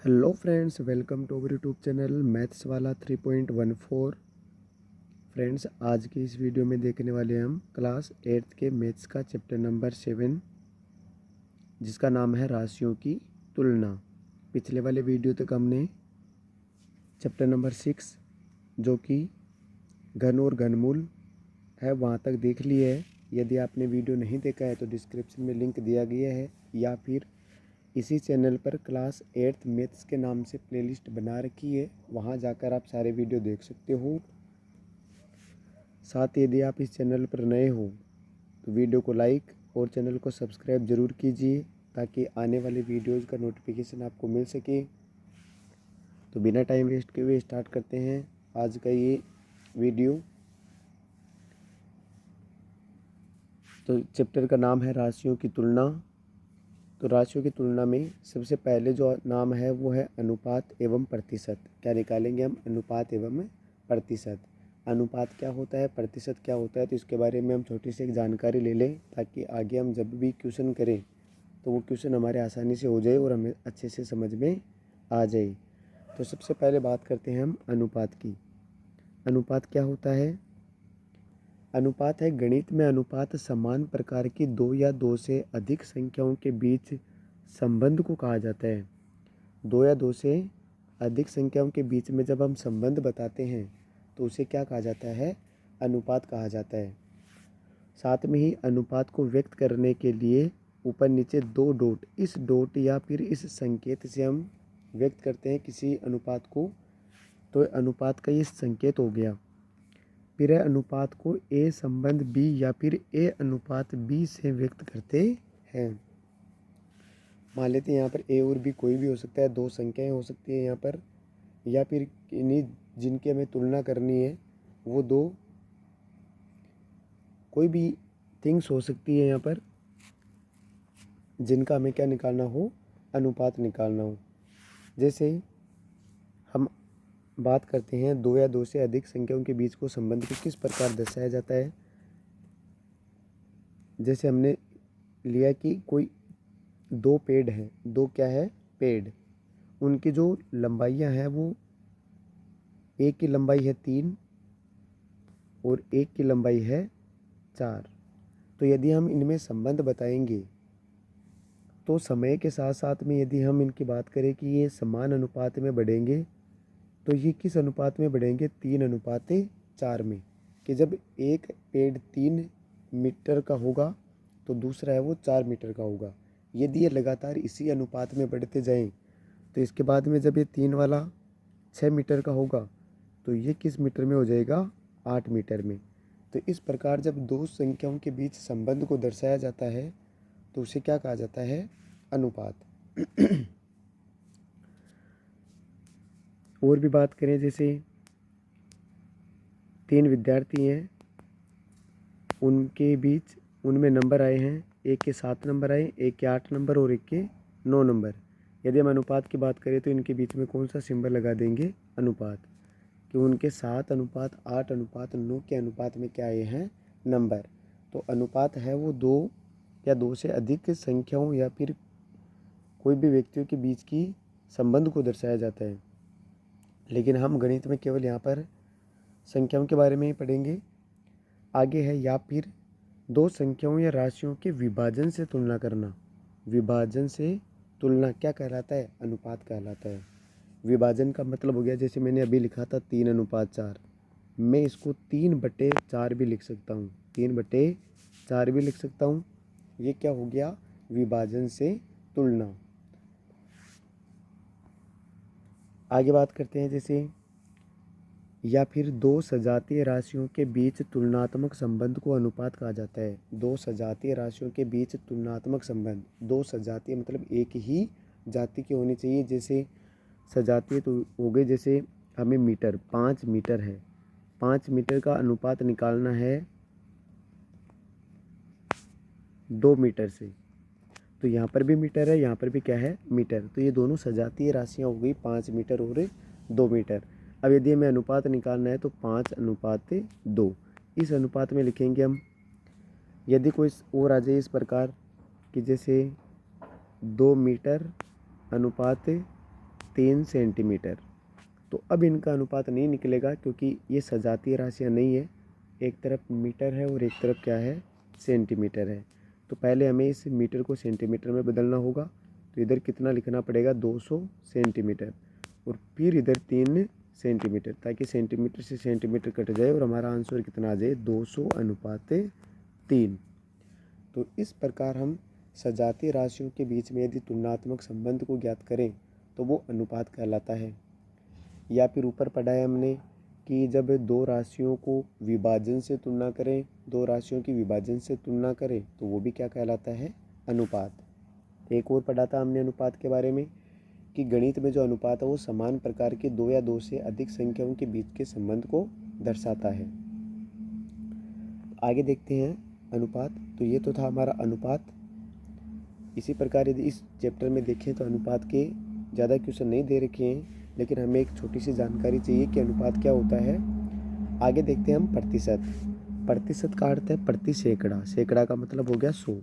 Hello friends, welcome to our YouTube channel maths वाला 3.14। Friends, आज की इस वीडियो में देखने वाले हम क्लास 8th के मैथ्स का चैप्टर नंबर 7, जिसका नाम है राशियों की तुलना। पिछले वाले वीडियो तक हमने चैप्टर नंबर 6 जो कि घन और घनमूल है वहाँ तक देख लिए है। यदि आपने वीडियो नहीं देखा है तो डिस्क्रिप्शन में लिंक दिया गया है, या फिर इसी चैनल पर क्लास 8th मैथ्स के नाम से प्लेलिस्ट बना रखी है, वहां जाकर आप सारे वीडियो देख सकते हो। साथ यदि आप इस चैनल पर नए हो तो वीडियो को लाइक और चैनल को सब्सक्राइब ज़रूर कीजिए, ताकि आने वाले वीडियोज़ का नोटिफिकेशन आपको मिल सके। तो बिना टाइम वेस्ट किए हुए स्टार्ट करते हैं आज का ये वीडियो। तो चैप्टर का नाम है राशियों की तुलना। तो राशियों की तुलना में सबसे पहले जो नाम है वो है अनुपात एवं प्रतिशत। क्या निकालेंगे हम? अनुपात एवं प्रतिशत। अनुपात क्या होता है, प्रतिशत क्या होता है, तो इसके बारे में हम छोटी सी एक जानकारी ले लें, ताकि आगे हम जब भी क्वेश्चन करें तो वो क्वेश्चन हमारे आसानी से हो जाए और हमें अच्छे से समझ में आ जाए। तो सबसे पहले बात करते हैं हम अनुपात की। अनुपात क्या होता है? अनुपात है गणित में अनुपात समान प्रकार की दो या दो से अधिक संख्याओं के बीच संबंध को कहा जाता है। दो या दो से अधिक संख्याओं के बीच में जब हम संबंध बताते हैं तो उसे क्या कहा जाता है? अनुपात कहा जाता है। साथ में ही अनुपात को व्यक्त करने के लिए ऊपर नीचे दो डॉट, इस डॉट या फिर इस संकेत से हम व्यक्त करते हैं किसी अनुपात को, तो अनुपात का ये संकेत हो गया। फिर अनुपात को ए संबंध बी या फिर ए अनुपात बी से व्यक्त करते हैं। मान लेते हैं यहाँ पर ए और बी कोई भी हो सकता है, दो संख्याएं हो सकती है यहाँ पर, या फिर इन्हीं जिनकी हमें तुलना करनी है वो दो कोई भी थिंग्स हो सकती है यहाँ पर, जिनका हमें क्या निकालना हो? अनुपात निकालना हो। जैसे हम बात करते हैं दो या दो से अधिक संख्याओं के बीच को संबंध को किस प्रकार दर्शाया जाता है। जैसे हमने लिया कि कोई दो पेड़ हैं, दो क्या है? पेड़। उनकी जो लंबाइयाँ हैं वो एक की लंबाई है 3 और एक की लंबाई है 4। तो यदि हम इनमें संबंध बताएंगे तो समय के साथ साथ में यदि हम इनकी बात करें कि ये समान अनुपात में बढ़ेंगे, तो ये किस अनुपात में बढ़ेंगे? 3:4 में। कि जब एक पेड़ 3 मीटर का होगा तो दूसरा है वो 4 मीटर का होगा। यदि ये लगातार इसी अनुपात में बढ़ते जाएं तो इसके बाद में जब ये 3 वाला 6 मीटर का होगा तो ये किस मीटर में हो जाएगा? 8 मीटर में। तो इस प्रकार जब दो संख्याओं के बीच संबंध को दर्शाया जाता है तो उसे क्या कहा जाता है? अनुपात। और भी बात करें, जैसे 3 विद्यार्थी हैं, उनके बीच उनमें नंबर आए हैं, एक के 7 नंबर आए, एक के 8 नंबर और एक के 9 नंबर। यदि हम अनुपात की बात करें तो इनके बीच में कौन सा सिंबल लगा देंगे? अनुपात। कि उनके 7:8:9 के अनुपात में क्या आए हैं? नंबर। तो अनुपात है वो दो या दो से अधिक संख्याओं या फिर कोई भी व्यक्तियों के बीच की संबंध को दर्शाया जाता है। लेकिन हम गणित में केवल यहाँ पर संख्याओं के बारे में ही पढ़ेंगे। आगे है या फिर दो संख्याओं या राशियों के विभाजन से तुलना करना। विभाजन से तुलना क्या कहलाता है? अनुपात कहलाता है। विभाजन का मतलब हो गया, जैसे मैंने अभी लिखा था 3:4, मैं इसको 3/4 भी लिख सकता हूँ, 3/4 भी लिख सकता हूँ। ये क्या हो गया? विभाजन से तुलना। आगे बात करते हैं, जैसे या फिर दो सजातीय राशियों के बीच तुलनात्मक संबंध को अनुपात कहा जाता है। दो सजातीय राशियों के बीच तुलनात्मक संबंध, दो सजातीय मतलब एक ही जाति की होनी चाहिए। जैसे सजातीय तो हो गए, जैसे हमें मीटर 5 मीटर है, 5 मीटर का अनुपात निकालना है 2 मीटर से, तो यहाँ पर भी मीटर है, यहाँ पर भी क्या है? मीटर। तो ये दोनों सजातीय राशियाँ हो गई, 5 मीटर और 2 मीटर। अब यदि हमें अनुपात निकालना है तो 5:2 इस अनुपात में लिखेंगे हम। यदि कोई और आ जाए इस प्रकार कि जैसे 2 मीटर अनुपात 3 सेंटीमीटर। तो अब इनका अनुपात नहीं निकलेगा क्योंकि ये सजातीय राशियाँ नहीं है, एक तरफ मीटर है और एक तरफ क्या है, सेंटीमीटर है। तो पहले हमें इस मीटर को सेंटीमीटर में बदलना होगा। तो इधर कितना लिखना पड़ेगा, 200 सेंटीमीटर, और फिर इधर 3 सेंटीमीटर, ताकि सेंटीमीटर से सेंटीमीटर कट जाए और हमारा आंसर कितना आ जाए, 200:3। तो इस प्रकार हम सजातीय राशियों के बीच में यदि तुलनात्मक संबंध को ज्ञात करें तो वो अनुपात कहलाता है। या फिर ऊपर पढ़ा है हमने कि जब दो राशियों को विभाजन से तुलना करें, दो राशियों की विभाजन से तुलना करें तो वो भी क्या कहलाता है, अनुपात। एक और पढ़ा था हमने अनुपात के बारे में कि गणित में जो अनुपात है वो समान प्रकार के दो या दो से अधिक संख्याओं के बीच के संबंध को दर्शाता है। आगे देखते हैं अनुपात। तो ये तो था हमारा अनुपात। इसी प्रकार यदि इस चैप्टर में देखें तो अनुपात के ज़्यादा क्वेश्चन नहीं दे रखे हैं, लेकिन हमें एक छोटी सी जानकारी चाहिए कि अनुपात क्या होता है। आगे देखते हैं हम प्रतिशत। प्रतिशत का अर्थ है प्रति सैकड़ा। सैकड़ा का मतलब हो गया 100,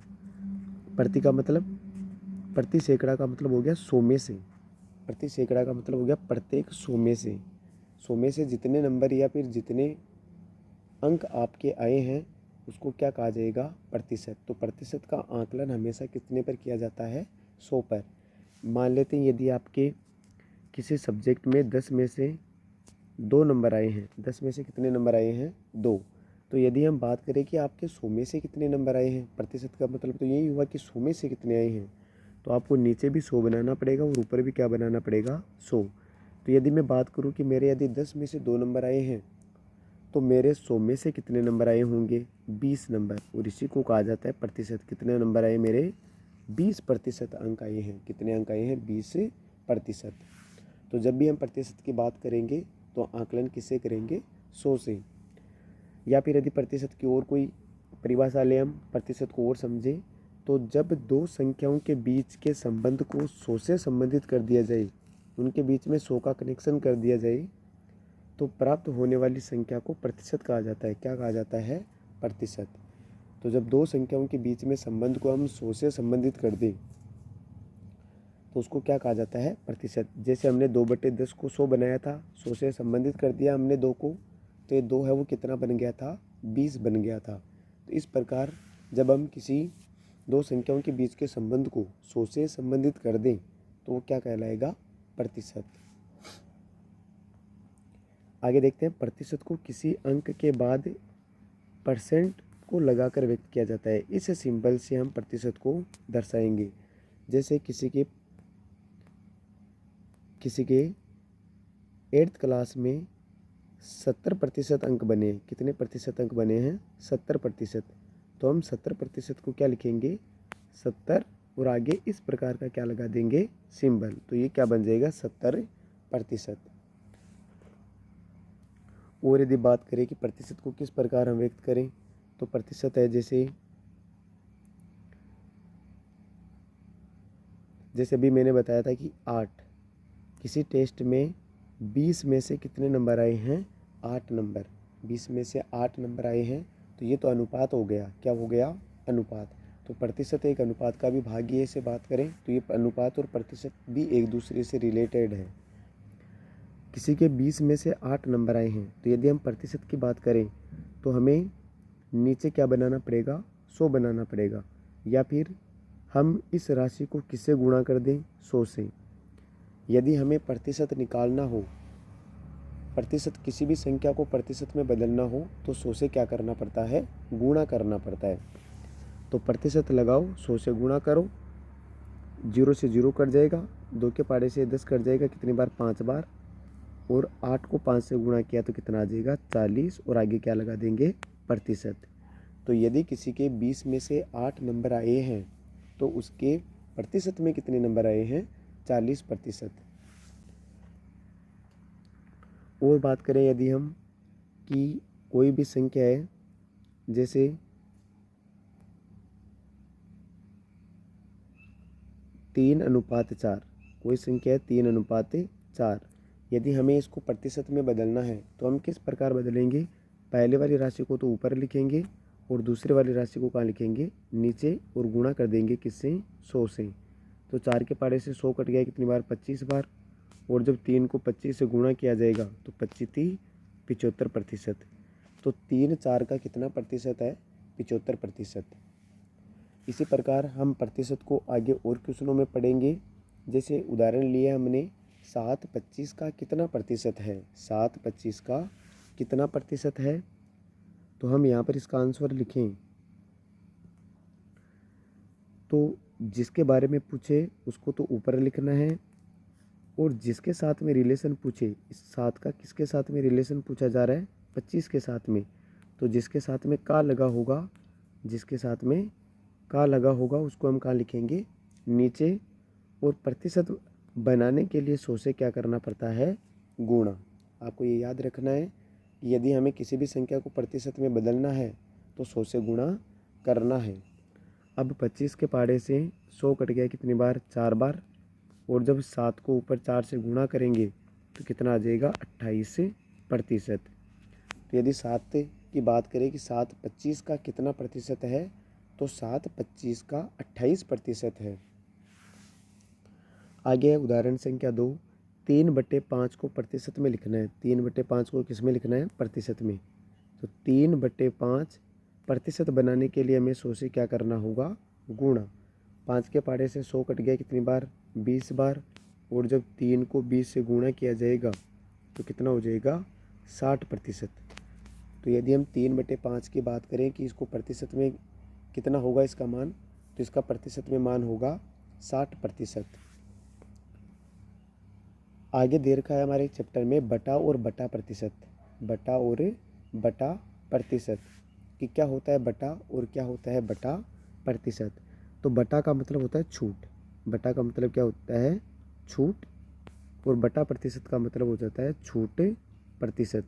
प्रति सैकड़ा का मतलब हो गया 100 में से। प्रति सैकड़ा का मतलब हो गया प्रत्येक 100 में से। 100 में से जितने नंबर या फिर जितने अंक आपके आए हैं उसको क्या कहा जाएगा, प्रतिशत। तो प्रतिशत का आकलन हमेशा कितने पर किया जाता है, 100 पर। मान लेते हैं यदि आपके किसी सब्जेक्ट में 10 में से 2 नंबर आए हैं, 10 में से कितने नंबर आए हैं, 2। तो यदि हम बात करें कि आपके 100 में से कितने नंबर आए हैं, प्रतिशत का मतलब तो यही हुआ कि 100 में से कितने आए हैं। तो आपको नीचे भी 100 बनाना पड़ेगा और ऊपर भी क्या बनाना पड़ेगा, 100। तो यदि मैं बात करूं कि मेरे यदि 10 में से 2 नंबर आए हैं तो मेरे 100 में से कितने नंबर आए होंगे, 20 नंबर, और इसी को कहा जाता है प्रतिशत। कितने नंबर आए मेरे, 20% अंक आए हैं। कितने अंक आए हैं, 20%। तो जब भी हम प्रतिशत की बात करेंगे तो आकलन किससे करेंगे, 100 से। या फिर यदि प्रतिशत की और कोई परिभाषा ले, हम प्रतिशत को और समझें तो जब दो संख्याओं के बीच के संबंध को 100 से संबंधित कर दिया जाए, उनके बीच में 100 का कनेक्शन कर दिया जाए, तो प्राप्त होने वाली संख्या को प्रतिशत कहा जाता है। क्या कहा जाता है, प्रतिशत। तो जब दो संख्याओं के बीच में संबंध को हम 100 से संबंधित कर दें तो उसको क्या कहा जाता है, प्रतिशत। जैसे हमने 2/10 को 100 बनाया था, 100 से संबंधित कर दिया हमने 2 को, तो ये 2 है वो कितना बन गया था, 20 बन गया था। तो इस प्रकार जब हम किसी दो संख्याओं के बीच के संबंध को 100 से संबंधित कर दें तो वो क्या कहलाएगा, प्रतिशत। आगे देखते हैं, प्रतिशत को किसी अंक के बाद परसेंट को लगाकर व्यक्त किया जाता है। इस सिंबल से हम प्रतिशत को दर्शाएंगे। जैसे किसी के 8th क्लास में 70% अंक बने। कितने प्रतिशत अंक बने हैं, 70%। तो हम 70% को क्या लिखेंगे, 70, और आगे इस प्रकार का क्या लगा देंगे, सिंबल। तो ये क्या बन जाएगा, 70%। और यदि बात करें कि प्रतिशत को किस प्रकार हम व्यक्त करें, तो प्रतिशत है जैसे अभी मैंने बताया था कि 8, किसी टेस्ट में 20 में से कितने नंबर आए हैं, 8 नंबर। 20 में से 8 नंबर आए हैं, तो ये तो अनुपात हो गया। क्या हो गया, अनुपात। तो प्रतिशत एक अनुपात का भी भाग है। से बात करें तो ये अनुपात और प्रतिशत भी एक दूसरे से रिलेटेड है। किसी के 20 में से 8 नंबर आए हैं, तो यदि हम प्रतिशत की बात करें तो हमें नीचे क्या बनाना पड़ेगा, 100 बनाना पड़ेगा। या फिर हम इस राशि को किससे गुणा कर दें, 100 से। यदि हमें प्रतिशत निकालना हो, प्रतिशत किसी भी संख्या को प्रतिशत में बदलना हो तो 100 से क्या करना पड़ता है, गुणा करना पड़ता है। तो प्रतिशत लगाओ, 100 से गुणा करो, 0 से 0 कट जाएगा, 2 के पाड़े से 10 कट जाएगा, कितनी बार, 5 बार, और 8 को 5 से गुणा किया तो कितना आ जाएगा, 40, और आगे क्या लगा देंगे, प्रतिशत। तो यदि किसी के 20 में से 8 नंबर आए हैं तो उसके प्रतिशत में कितने नंबर आए हैं, 40%। और बात करें यदि हम कि कोई भी संख्या है, जैसे 3:4, कोई संख्या है 3:4, यदि हमें इसको प्रतिशत में बदलना है तो हम किस प्रकार बदलेंगे, पहले वाली राशि को तो ऊपर लिखेंगे और दूसरे वाली राशि को कहाँ लिखेंगे, नीचे, और गुणा कर देंगे किससे, 100 से। तो 4 के पाड़े से 100 कट गया, कितनी बार, 25 बार, और जब 3 को 25 से गुणा किया जाएगा तो 25 75%। तो 3 4 का कितना प्रतिशत है? 75%। इसी प्रकार हम प्रतिशत को आगे और क्वेश्चनों में पढ़ेंगे। जैसे उदाहरण लिए हमने 7 25 का कितना प्रतिशत है? 7 25 का कितना प्रतिशत है? तो हम यहाँ पर इसका आंसर लिखें तो जिसके बारे में पूछे उसको तो ऊपर लिखना है, और जिसके साथ में रिलेशन पूछे, इस 7 का किसके साथ में रिलेशन पूछा जा रहा है? 25 के साथ में। तो जिसके साथ में का लगा होगा, जिसके साथ में का लगा होगा उसको हम कहाँ लिखेंगे? नीचे। और प्रतिशत बनाने के लिए 100 से क्या करना पड़ता है? गुणा। आपको ये याद रखना है कि यदि हमें किसी भी संख्या को प्रतिशत में बदलना है तो 100 से गुणा करना है। अब 25 के पाड़े से 100 कट गया कितनी बार? 4 बार। और जब 7 को ऊपर 4 से गुणा करेंगे तो कितना आ जाएगा? 28%। तो यदि 7 की बात करें कि 7 25 का कितना प्रतिशत है, तो 7 25 का 28% है। आगे उदाहरण संख्या 2, 3/5 को प्रतिशत में लिखना है। 3/5 को किस में लिखना है? प्रतिशत में। तो 3/5 प्रतिशत बनाने के लिए हमें 100 से क्या करना होगा? गुणा। 5 के पाड़े से 100 कट गया कितनी बार? 20 बार। और जब 3 को 20 से गुणा किया जाएगा तो कितना हो जाएगा? 60%। तो यदि हम 3/5 की बात करें कि इसको प्रतिशत में कितना होगा इसका मान, तो इसका प्रतिशत में मान होगा 60%। आगे दे रखा है हमारे चैप्टर में बटा और बटा प्रतिशत। बटा और बटा प्रतिशत कि क्या होता है बटा और क्या होता है बटा प्रतिशत। तो बटा का मतलब होता है छूट। बटा का मतलब क्या होता है? छूट। और बटा प्रतिशत का मतलब हो जाता है छूट प्रतिशत।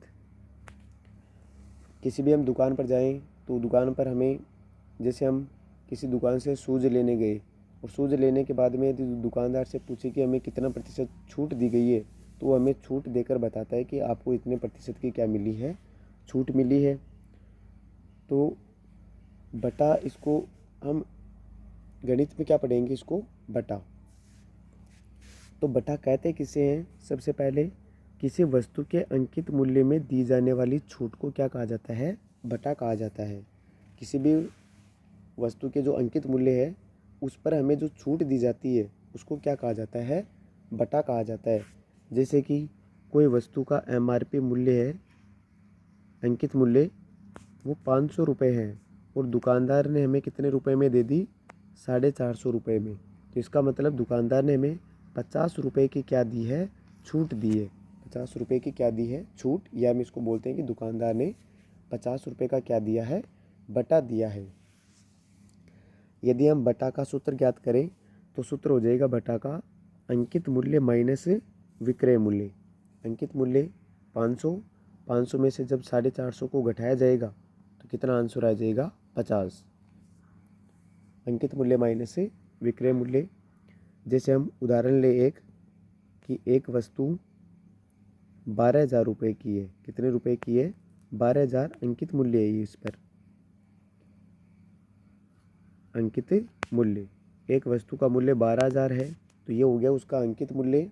किसी भी हम दुकान पर जाएं तो दुकान पर हमें, जैसे हम किसी दुकान से शूज़ लेने गए और शूज़ लेने के बाद में यदि दुकानदार से पूछे कि हमें कितना प्रतिशत छूट दी गई है, तो वो हमें छूट देकर बताता है कि आपको इतने प्रतिशत की क्या मिली है? छूट मिली है। तो बटा, इसको हम गणित में क्या पढ़ेंगे? इसको बटा। तो बटा कहते किसे हैं? सबसे पहले किसी वस्तु के अंकित मूल्य में दी जाने वाली छूट को क्या कहा जाता है? बटा कहा जाता है। किसी भी वस्तु के जो अंकित मूल्य है उस पर हमें जो छूट दी जाती है उसको क्या कहा जाता है? बटा कहा जाता है। जैसे कि कोई वस्तु का MRP मूल्य है, अंकित मूल्य, वो 500 रुपये है और दुकानदार ने हमें कितने रुपए में दे दी? 450 रुपये में। तो इसका मतलब दुकानदार ने हमें 50 रुपये की क्या दी है? छूट दी है। 50 रुपये की क्या दी है? छूट। या हम इसको बोलते हैं कि दुकानदार ने 50 रुपये का क्या दिया है? बटा दिया है। यदि हम बटा का सूत्र ज्ञात करें तो सूत्र हो जाएगा बटा का अंकित मूल्य माइनस विक्रय मूल्य। अंकित मूल्य 500, 500 में से जब 450 को घटाया जाएगा तो कितना आंसर आ जाएगा? 50। अंकित मूल्य माइनस विक्रय मूल्य। जैसे हम उदाहरण ले एक कि एक वस्तु 12,000 रुपये की है। कितने रुपए की है? 12,000 अंकित मूल्य है इस पर। अंकित मूल्य, एक वस्तु का मूल्य 12,000 है तो ये हो गया उसका अंकित मूल्य।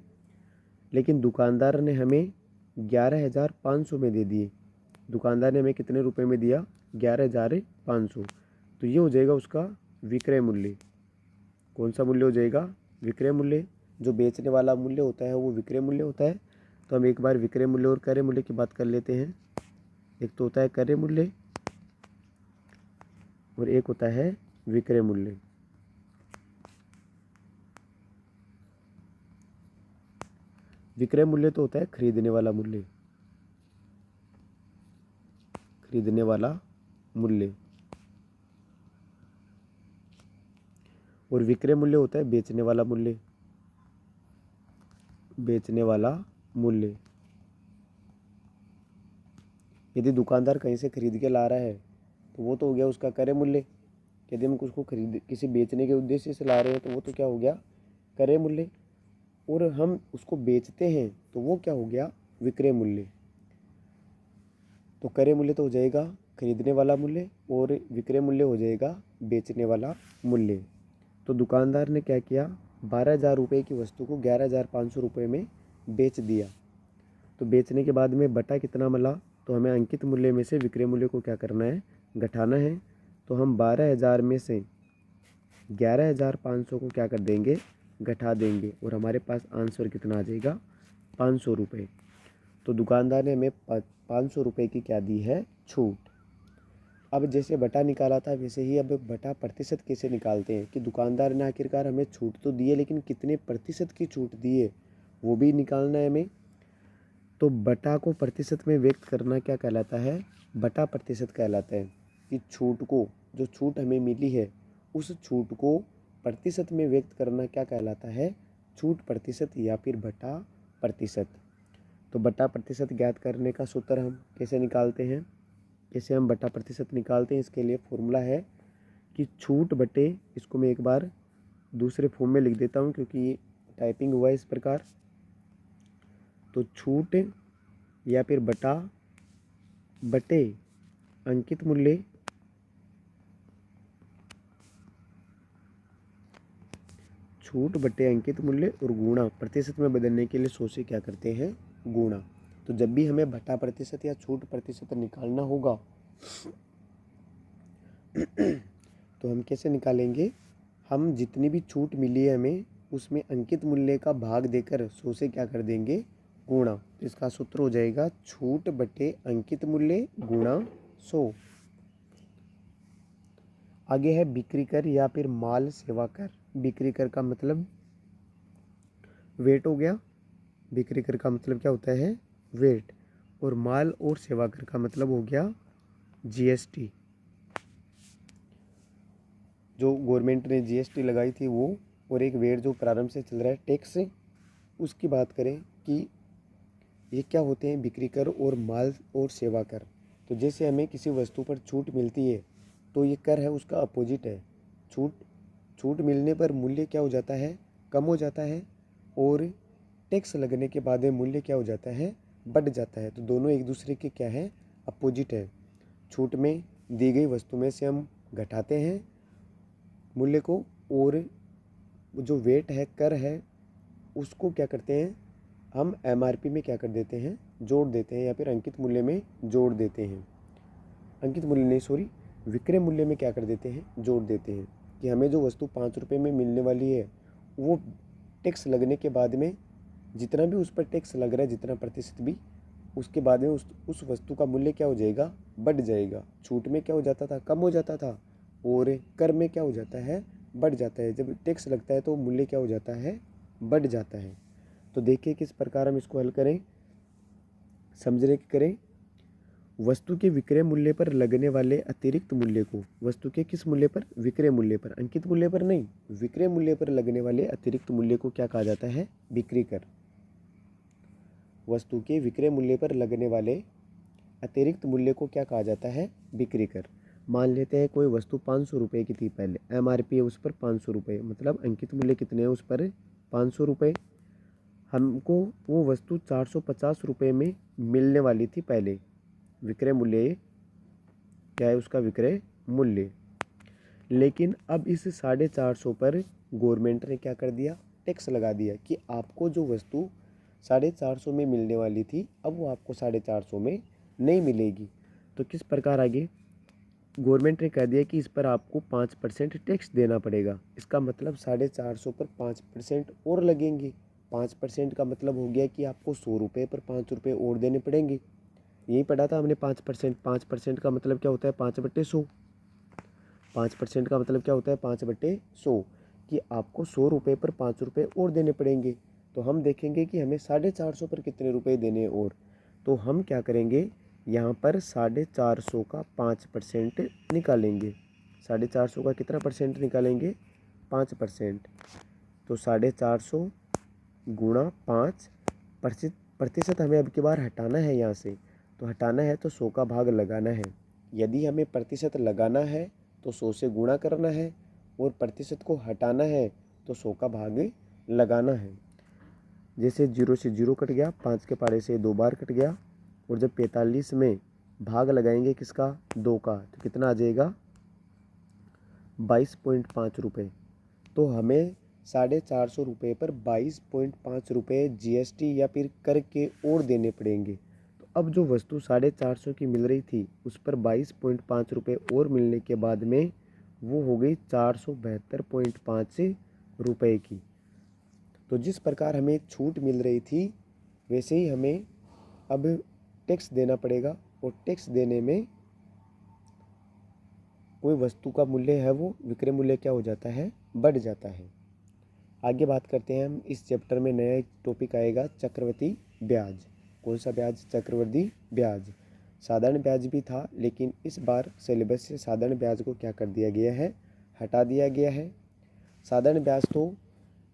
लेकिन दुकानदार ने हमें 11,500 में दे दिए। दुकानदार ने हमें कितने रुपए में दिया? 11,500। तो ये हो जाएगा उसका विक्रय मूल्य। कौन सा मूल्य हो जाएगा? विक्रय मूल्य। जो बेचने वाला मूल्य होता है वो विक्रय मूल्य होता है। तो हम एक बार विक्रय मूल्य और क्रय मूल्य की बात कर लेते हैं। एक तो होता है क्रय मूल्य और एक होता है विक्रय मूल्य। विक्रय मूल्य तो होता है खरीदने वाला मूल्य, खरीदने वाला मूल्य। और विक्रय मूल्य होता है बेचने वाला मूल्य, बेचने वाला मूल्य। यदि दुकानदार कहीं से खरीद के ला रहा है तो वो तो हो गया उसका क्रय मूल्य। यदि हम उसको खरीद किसी बेचने के उद्देश्य से ला रहे हैं तो वो तो क्या हो गया? क्रय मूल्य। और हम उसको बेचते हैं तो वो क्या हो गया? विक्रय मूल्य। तो क्रय मूल्य तो हो जाएगा खरीदने वाला मूल्य और विक्रय मूल्य हो जाएगा बेचने वाला मूल्य। तो दुकानदार ने क्या किया? 12,000 रुपये की वस्तु को 11,500 रुपये में बेच दिया। तो बेचने के बाद में बटा कितना मिला, तो हमें अंकित मूल्य में से विक्रय मूल्य को क्या करना है, घटाना है। तो हम 12,000 में से 11,500 को क्या कर देंगे, घटा देंगे, और हमारे पास आंसर कितना आ जाएगा, 500 रुपये। तो दुकानदार ने हमें 500 रुपये की क्या दी है, छूट। अब जैसे बटा निकाला था वैसे ही अब बटा प्रतिशत कैसे निकालते हैं, कि दुकानदार ने आखिरकार हमें छूट तो दी है लेकिन कितने प्रतिशत की छूट दी है वो भी निकालना है हमें। तो बटा को प्रतिशत में व्यक्त करना क्या कहलाता है, बटा प्रतिशत कहलाता है। कि छूट को, जो छूट हमें मिली है उस छूट को प्रतिशत में व्यक्त करना क्या कहलाता है, छूट प्रतिशत या फिर बटा प्रतिशत। तो बटा प्रतिशत ज्ञात करने का सूत्र हम कैसे निकालते हैं, कैसे हम बटा प्रतिशत निकालते हैं, इसके लिए फॉर्मूला है कि छूट बटे, इसको मैं एक बार दूसरे फॉर्म में लिख देता हूँ क्योंकि टाइपिंग हुआ है इस प्रकार। तो छूट या फिर बटा बटे अंकित मूल्य, छूट बटे अंकित मूल्य और गुणा प्रतिशत में बदलने के लिए 100 से क्या करते हैं, गुणा। तो जब भी हमें बटा प्रतिशत या छूट प्रतिशत निकालना होगा तो हम कैसे निकालेंगे, हम जितनी भी छूट मिली है हमें उसमें अंकित मूल्य का भाग देकर 100 से क्या कर देंगे, गुणा। तो इसका सूत्र हो जाएगा छूट बटे अंकित मूल्य गुणा 100। आगे है बिक्री कर या फिर माल सेवा कर। बिक्री कर का मतलब वेट हो गया, बिक्री कर का मतलब क्या होता है, वेट। और माल और सेवा कर का मतलब हो गया जीएसटी। जो गवर्नमेंट ने जीएसटी लगाई थी वो, और एक वेट जो प्रारंभ से चल रहा है टैक्स, उसकी बात करें कि ये क्या होते हैं, बिक्री कर और माल और सेवा कर। तो जैसे हमें किसी वस्तु पर छूट मिलती है तो ये कर है, उसका अपोजिट है छूट मिलने पर मूल्य क्या हो जाता है, कम हो जाता है, और टैक्स लगने के बाद मूल्य क्या हो जाता है, बढ़ जाता है। तो दोनों एक दूसरे के क्या है, अपोजिट है। छूट में दी गई वस्तु में से हम घटाते हैं मूल्य को, और जो वेट है, कर है, उसको क्या करते हैं, हम एमआरपी में क्या कर देते हैं, जोड़ देते हैं, या फिर अंकित मूल्य में जोड़ देते हैं। अंकित मूल्य नहीं, सॉरी, विक्रय मूल्य में क्या कर देते हैं, जोड़ देते हैं। कि हमें जो वस्तु 5 रुपये में मिलने वाली है वो टैक्स लगने के बाद में जितना भी उस पर टैक्स लग रहा है, जितना प्रतिशत भी, उसके बाद में उस वस्तु का मूल्य क्या हो जाएगा, बढ़ जाएगा। छूट में क्या हो जाता था, कम हो जाता था, और कर में क्या हो जाता है, बढ़ जाता है। जब टैक्स लगता है तो मूल्य क्या हो जाता है, बढ़ जाता है। तो देखिए किस प्रकार हम इसको हल करें, समझने की करें। वस्तु के विक्रय मूल्य पर लगने वाले अतिरिक्त मूल्य को, वस्तु के किस मूल्य पर, विक्रय मूल्य पर, अंकित मूल्य पर नहीं, विक्रय मूल्य पर लगने वाले अतिरिक्त मूल्य को क्या कहा जाता है, बिक्री कर। वस्तु के विक्रय मूल्य पर लगने वाले अतिरिक्त मूल्य को क्या कहा जाता है, बिक्री कर। मान लेते हैं कोई वस्तु 500 रुपये की थी, पहले एमआरपी है उस पर 500 रुपये, मतलब अंकित मूल्य कितने हैं उस पर, 500 रुपये। हमको वो वस्तु 450 रुपये में मिलने वाली थी पहले। विक्रय मूल्य क्या है, उसका विक्रय मूल्य। लेकिन अब इस 450 पर गवर्नमेंट ने क्या कर दिया, टैक्स लगा दिया, कि आपको जो वस्तु 450 में मिलने वाली थी अब वो आपको 450 में नहीं मिलेगी। तो किस प्रकार, आगे गवर्नमेंट ने कह दिया कि इस पर आपको 5% टैक्स देना पड़ेगा। इसका मतलब 450 पर 5% और लगेंगे। 5% का मतलब हो गया कि आपको 100 रुपये पर 5 रुपये और देने पड़ेंगे। यही पढ़ा था हमने 5%। 5% का मतलब क्या होता है, 5/100। 5% का मतलब क्या होता है, 5/100, कि आपको 100 रुपये पर 5 रुपये और देने पड़ेंगे। तो हम देखेंगे कि हमें 450 पर कितने रुपये देने और। तो हम क्या करेंगे, यहाँ पर 450 का 5% निकालेंगे। 450 का कितना परसेंट निकालेंगे, 5%। तो 450 गुणा 5 प्रतिशत हमें अब की बार हटाना है यहाँ से। तो हटाना है तो 100 का भाग लगाना है। यदि हमें प्रतिशत लगाना है तो 100 से गुणा करना है, और प्रतिशत को हटाना है तो 100 का भाग लगाना है। जैसे 0 से 0 कट गया, 5 के पारे से 2 बार कट गया, और जब 45 में भाग लगाएंगे किसका, 2 का, तो कितना आ जाएगा, 22.5 रुपये। तो हमें 450 रुपये पर 22.5 रुपये GST या फिर कर के और देने पड़ेंगे। तो अब जो वस्तु 450 की मिल रही थी उस पर 22.5 रुपये और मिलने के बाद में वो हो गई 472.5 रुपये की। तो जिस प्रकार हमें छूट मिल रही थी वैसे ही हमें अब टैक्स देना पड़ेगा, और टैक्स देने में कोई वस्तु का मूल्य है वो विक्रय मूल्य क्या हो जाता है, बढ़ जाता है। आगे बात करते हैं हम। इस चैप्टर में नया एक टॉपिक आएगा, चक्रवृद्धि ब्याज। कौन सा ब्याज? चक्रवृद्धि ब्याज। साधारण ब्याज भी था, लेकिन इस बार सिलेबस से साधारण ब्याज को क्या कर दिया गया है, हटा दिया गया है। साधारण ब्याज तो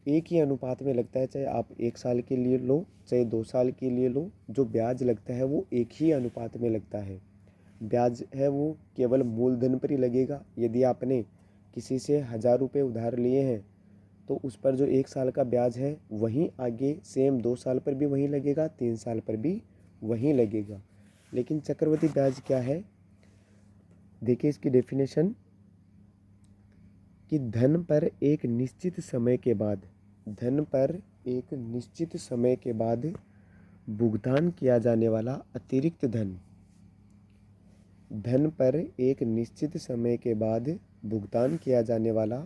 एक ही अनुपात में लगता है, चाहे आप 1 साल के लिए लो चाहे 2 साल के लिए लो, जो ब्याज लगता है वो एक ही अनुपात में लगता है। ब्याज है वो केवल मूलधन पर ही लगेगा। यदि आपने किसी से 1000 रुपये उधार लिए हैं तो उस पर जो 1 साल का ब्याज है वहीं आगे सेम 2 साल पर भी वहीं लगेगा, 3 साल पर भी वहीं लगेगा। लेकिन चक्रवृद्धि ब्याज क्या है, देखिए इसकी डेफिनेशन, कि धन पर एक निश्चित समय के बाद, धन पर एक निश्चित समय के बाद भुगतान किया जाने वाला अतिरिक्त धन, धन पर एक निश्चित समय के बाद भुगतान किया जाने वाला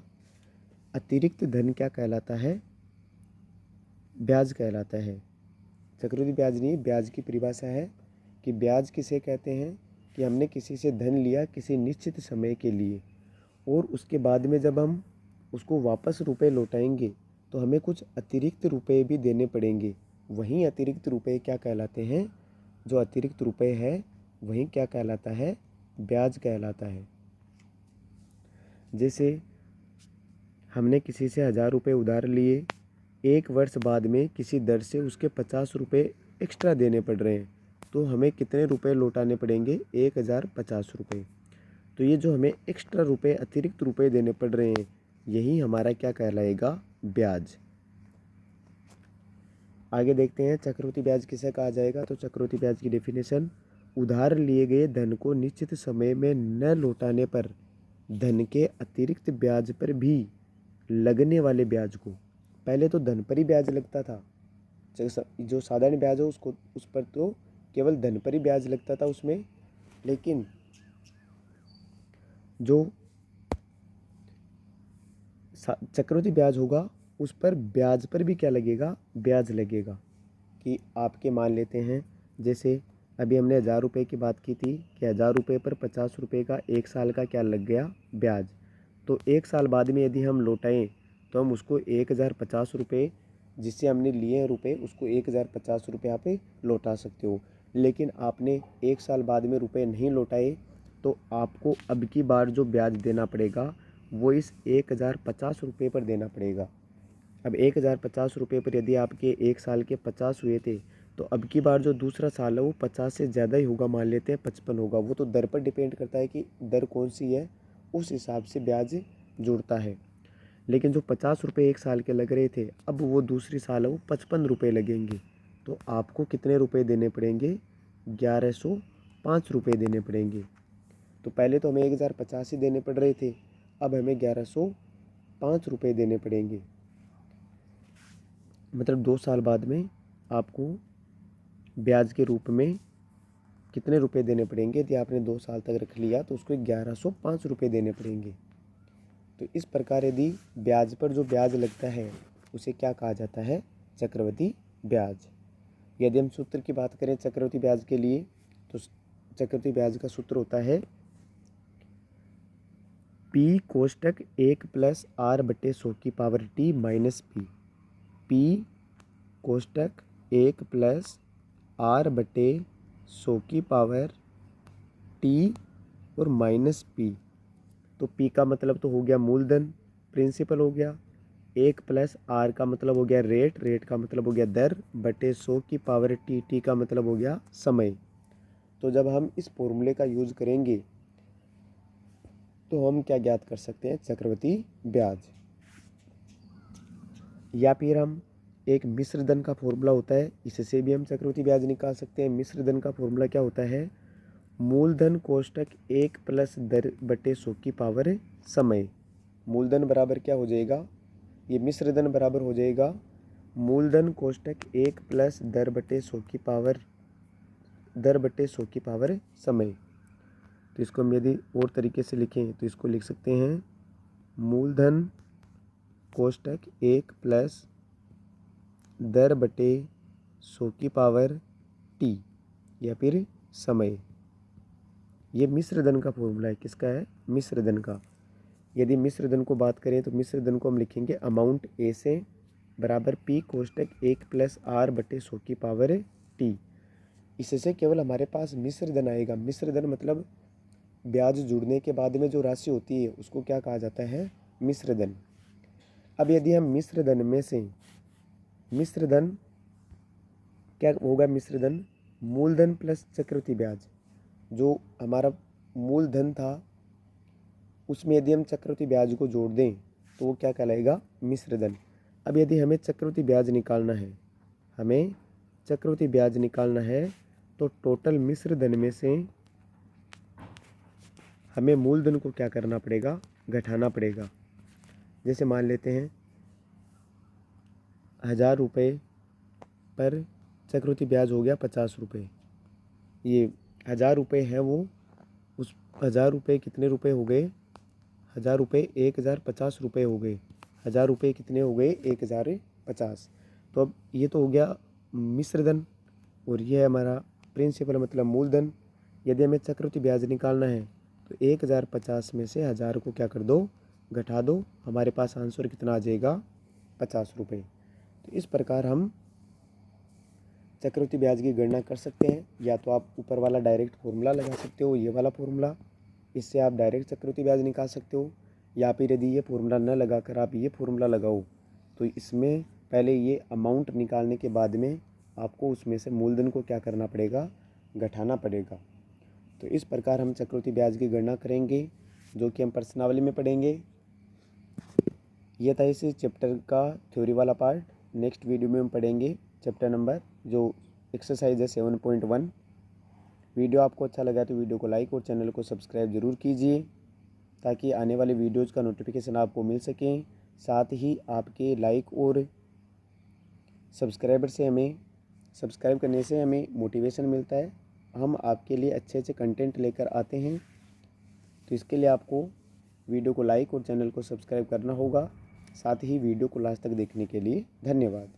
अतिरिक्त धन क्या कहलाता है, ब्याज कहलाता है। चक्रवृद्धि ब्याज नहीं, ब्याज की परिभाषा है कि ब्याज किसे कहते हैं, कि हमने किसी से धन लिया किसी निश्चित समय के लिए, और उसके बाद में जब हम उसको वापस रुपए लौटाएंगे तो हमें कुछ अतिरिक्त रुपए भी देने पड़ेंगे। वहीं अतिरिक्त रुपए क्या कहलाते हैं, जो अतिरिक्त रुपए है वहीं क्या कहलाता है, ब्याज कहलाता है। जैसे हमने किसी से 1000 रुपये उधार लिए, 1 वर्ष बाद में किसी दर से उसके 50 रुपये एक्स्ट्रा देने पड़ रहे हैं, तो हमें कितने रुपए लौटाने पड़ेंगे, 1050 रुपये। तो ये जो हमें एक्स्ट्रा रुपए अतिरिक्त रुपए देने पड़ रहे हैं यही हमारा क्या कहलाएगा, ब्याज। आगे देखते हैं चक्रवृद्धि ब्याज किसे कहा जाएगा। तो चक्रवृद्धि ब्याज की डेफिनेशन, उधार लिए गए धन को निश्चित समय में न लौटाने पर धन के अतिरिक्त ब्याज पर भी लगने वाले ब्याज को, पहले तो धन पर ही ब्याज लगता था, जो साधारण ब्याज हो उसको, उस पर तो केवल धन पर ही ब्याज लगता था उसमें, लेकिन जो चक्रवृद्धि ब्याज होगा उस पर ब्याज पर भी क्या लगेगा, ब्याज लगेगा। कि आपके मान लेते हैं, जैसे अभी हमने 1000 रुपये की बात की थी कि 1000 रुपये पर 50 रुपये का 1 साल का क्या लग गया, ब्याज। तो 1 साल बाद में यदि हम लौटाएं तो हम उसको 1050 रुपये जिससे हमने लिए हैं रुपये, उसको 1050 रुपये आप लौटा सकते हो। लेकिन आपने 1 साल बाद में रुपये नहीं लौटाए तो आपको अब की बार जो ब्याज देना पड़ेगा वो इस 1050 रुपये पर देना पड़ेगा। अब 1050 रुपये पर यदि आपके 1 साल के 50 हुए थे तो अब की बार जो दूसरा साल है वो 50 से ज़्यादा ही होगा, मान लेते हैं 55 होगा। वो तो दर पर डिपेंड करता है कि दर कौन सी है, उस हिसाब से ब्याज जुड़ता है। लेकिन जो 50 रुपये 1 साल के लग रहे थे अब वो दूसरी साल है वो 55 रुपये लगेंगे। तो आपको कितने रुपये देने पड़ेंगे, 1105 रुपये देने पड़ेंगे। तो पहले तो हमें 1050 ही देने पड़ रहे थे, अब हमें 1105 रुपये देने पड़ेंगे। मतलब 2 साल बाद में आपको ब्याज के रूप में कितने रुपए देने पड़ेंगे, यदि आपने 2 साल तक रख लिया तो उसको 1105 रुपये देने पड़ेंगे। तो इस प्रकार यदि ब्याज पर जो ब्याज लगता है उसे क्या कहा जाता है, चक्रवृद्धि ब्याज। यदि हम सूत्र की बात करें चक्रवृद्धि ब्याज के लिए तो चक्रवृद्धि ब्याज का सूत्र होता है P कोष्टक 1 + R/100 की power T minus P। P कोष्टक 1 + R/100 की पावर T और माइनस P। तो P का मतलब तो हो गया मूलधन, प्रिंसिपल हो गया, 1 + R का मतलब हो गया रेट, रेट का मतलब हो गया दर, बटे 100 की पावर T, T का मतलब हो गया समय। तो जब हम इस फॉर्मूले का यूज़ करेंगे तो हम क्या ज्ञात कर सकते हैं, चक्रवृद्धि ब्याज। या फिर हम एक मिश्र धन का फॉर्मूला होता है, इससे भी हम चक्रवृद्धि ब्याज निकाल सकते हैं। मिश्र धन का फॉर्मूला क्या होता है, मूलधन कोष्टक 1 + दर बटे 100 की पावर समय। मूलधन बराबर क्या हो जाएगा, ये मिश्रधन बराबर हो जाएगा मूलधन कोष्टक 1 प्लस दर बटे 100 की पावर समय। तो इसको हम यदि और तरीके से लिखें तो इसको लिख सकते हैं मूलधन कोष्टक 1 प्लस दर बटे 100 की पावर t या फिर समय। ये मिश्रधन का फॉर्मूला है। किसका है? मिश्रधन का। यदि मिश्रधन को बात करें तो मिश्रधन को हम लिखेंगे अमाउंट ए से बराबर पी कोष्टक 1 प्लस आर बटे 100 की पावर टी। इससे केवल हमारे पास मिश्रधन आएगा। मिश्रधन मतलब ब्याज जुड़ने के बाद में जो राशि होती है उसको क्या कहा जाता है? मिश्रधन। अब यदि हम मिश्रधन में से मिश्रधन क्या होगा? मिश्रधन मूलधन प्लस चक्रवृद्धि ब्याज, जो हमारा मूलधन था उसमें यदि हम चक्रवृद्धि ब्याज को जोड़ दें तो वो क्या कहलाएगा? मिश्रधन। अब यदि हमें चक्रवृद्धि ब्याज निकालना है तो टोटल मिश्रधन में से हमें मूलधन को क्या करना पड़ेगा? घटाना पड़ेगा। जैसे मान लेते हैं 1000 रुपये पर चक्रवृद्धि ब्याज हो गया 50 रुपये। ये 1000 रुपये है, वो उस 1000 रुपये कितने रुपये हो गए? 1000 रुपये 1050 रुपये हो गए। 1000 रुपये कितने हो गए? 1050। तो अब ये तो हो गया मिश्रधन और ये है हमारा प्रिंसिपल मतलब मूलधन। यदि हमें चक्रवृद्धि ब्याज निकालना है तो 1050 में से 1000 को क्या कर दो? घटा दो। हमारे पास आंसर कितना आ जाएगा? 50 रुपये। तो इस प्रकार हम चक्रवृद्धि ब्याज की गणना कर सकते हैं। या तो आप ऊपर वाला डायरेक्ट फॉर्मूला लगा सकते हो, ये वाला फॉर्मूला, इससे आप डायरेक्ट चक्रवृद्धि ब्याज निकाल सकते हो। या फिर यदि ये फॉर्मूला न लगाकर आप ये फॉर्मूला लगाओ तो इसमें पहले ये अमाउंट निकालने के बाद में आपको उसमें से मूलधन को क्या करना पड़ेगा? घटाना पड़ेगा। तो इस प्रकार हम चक्रवृद्धि ब्याज की गणना करेंगे, जो कि हम प्रश्नावली में पढ़ेंगे। ये था इस चैप्टर का थ्योरी वाला पार्ट। नेक्स्ट वीडियो में हम पढ़ेंगे चैप्टर नंबर जो एक्सरसाइज है 7.1। वीडियो आपको अच्छा लगा तो वीडियो को लाइक और चैनल को सब्सक्राइब ज़रूर कीजिए ताकि आने वाले वीडियोज़ का नोटिफिकेशन आपको मिल सके। साथ ही आपके लाइक और सब्सक्राइब करने से हमें मोटिवेशन मिलता है। हम आपके लिए अच्छे अच्छे कंटेंट लेकर आते हैं। तो इसके लिए आपको वीडियो को लाइक और चैनल को सब्सक्राइब करना होगा। साथ ही वीडियो को लास्ट तक देखने के लिए धन्यवाद।